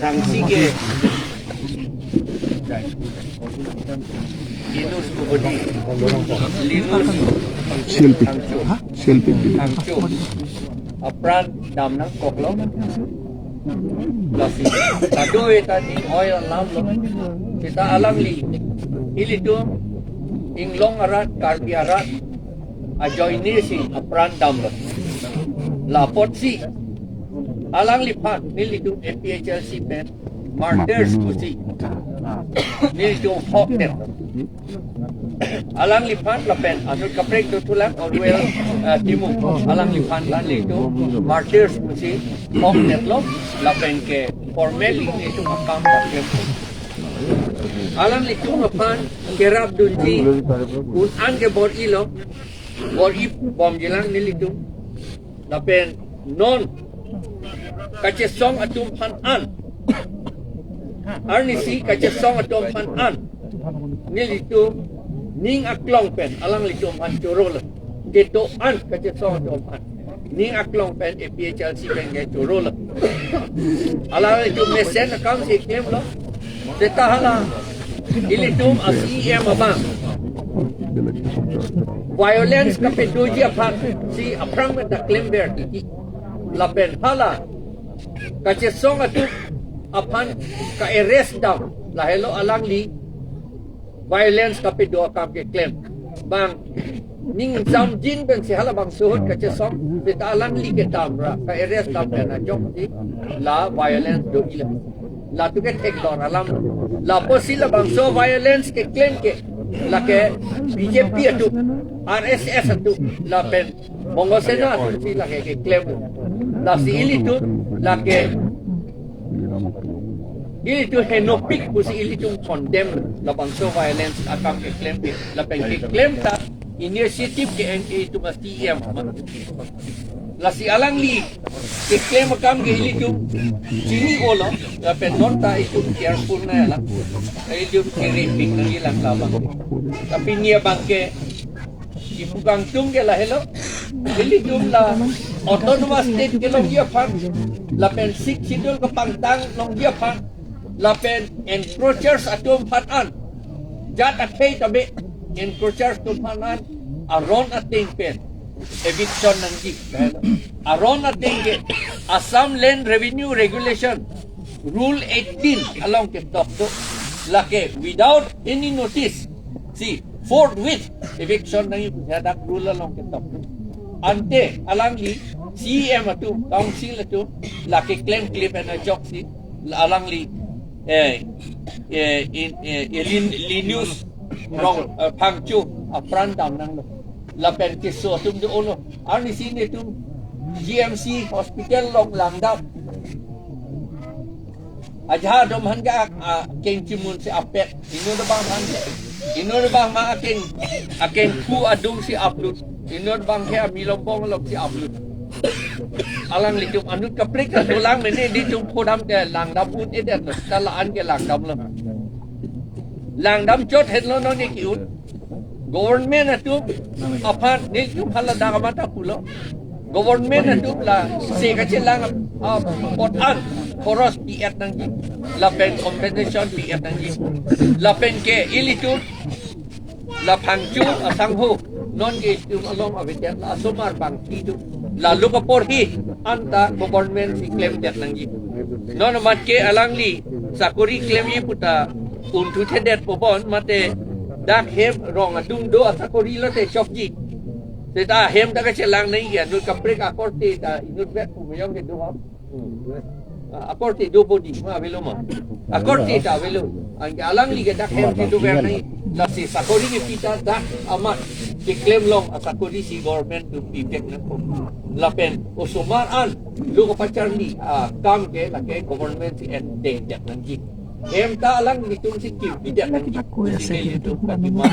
Sang sige. Linus kubudi. Linus Selfie. Selfie. angcu. Apran dam nang koklo. Lasi. Tadoy tadi oil lam lo. Kita alang li. Ili tu inglong arat karbi arat. Ajoy ni si apran dam lo. Lapot si. Alang lipat nili tu APHLC pen. Martyrs tu si. Nili tu hoknet. Alang lipat lapen anut kaprek tu tulang orwell timu alang lipat lan itu martyrs musi hoknet lo lapen ke formally itu makam kaprek alang itu lapan kerap dunji un an ke bor ilo bor ip bom jelang nili tu lapen non kacesong atum pan an arnisi kacesong atum pan an nili tu ning aklong pen alang li tuman curol keto an kaje song tuman ning aklong pen APHLC pen ge curol alang li tu mesen account si claim lo deta hala ili tum ACM abang violence ka pe doji apang si aprang da claim ber ti la pen hala kaje song atu apan ka arrest down la hello alang li violence tapi dua kam ke claim bang ning zam jin ben si hala bang suhut ka chesong beta alang li ke tamra ka arrest tam na jok ti la violence do ila la tu ke tek dor alam la posila bang so violence ke claim ke la ke BJP atu RSS atu la pen mongo sena atu si la ke claim la si ili tu la ke ili tu henopik pusi ili tu condemn la bangso violence akam ke claim la pen ke claim ta initiative ke NA tu mesti em la si alang li ke claim akam ke ili tu sini olo la pen non ta itu careful na la itu keripik na ilang labang tapi nia bangke ipugang tung ke la hello ili tu la autonomous state ke long dia pan la pen sik sidul ke pangtang long dia pan lapen encroachers atum patan jat athei tabe encroachers atum patan aron ating pen eviction nangi aron ating ke Assam Land Revenue Regulation Rule 18 along ke top do lake without any notice see forthwith eviction nangi jadak rule along ke top ante alang li CM atum council atum lake claim clip and a job si alang li Linus rong pangcu apran dam nang lapen kiso tum do ono ani sini tum GMC hospital long langdam aja dom hanga keng cimun si apet ino do bang hanga ino do bang ma aken ku adung si upload ino do bang kaya milombong lok si upload alang litum anut kaprik ka tulang mene di tum podam ke langdam ut edet talaan ke langdam lo langdam chot hello no ni ki ut government atu apan ni tum hala da mata pulo government atu la se ka chelang pot an poros piat nang ji la pen compensation piat nang ji la pen ke ilitum la phangchu asang hu non ke tum along avitet la somar bang ti tu lalu ka porhi anta government si claim det nangi non mat ke alang li sakuri claim ye puta untu thedet pobon mate dak hem rong adung do sakuri lo te shopji te ta hem ta ka chelang nei ya nu kapre ka korte ta inut vet pu yong ke do ha akorte do body ma velo ma akorte ta velo ang alang li ke dak hem ke do ver nei la si sakuri ke pita dak amat diklaim long asakuri si government to pipek na po lapen usumaan lu ko pacharli kam ke la ke government si ending jak nanji em ta lang nitung si kim bidak nanji si itu katima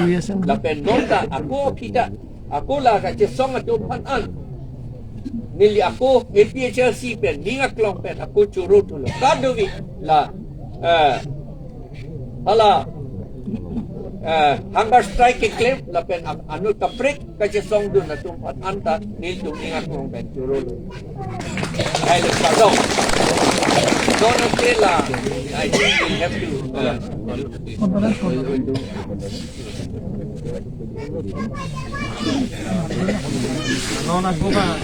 lapen nonta ako kita ako la ka chesong ato panan nili ako APHLC pen ninga klong pen ako churut lo kadogi la hala hunger strike claim lapen anu kaprik kaje song dun na tumpat anta nil tum ingat mong ben churul ay pardon Donatella, I think we have to. Ano na po ba?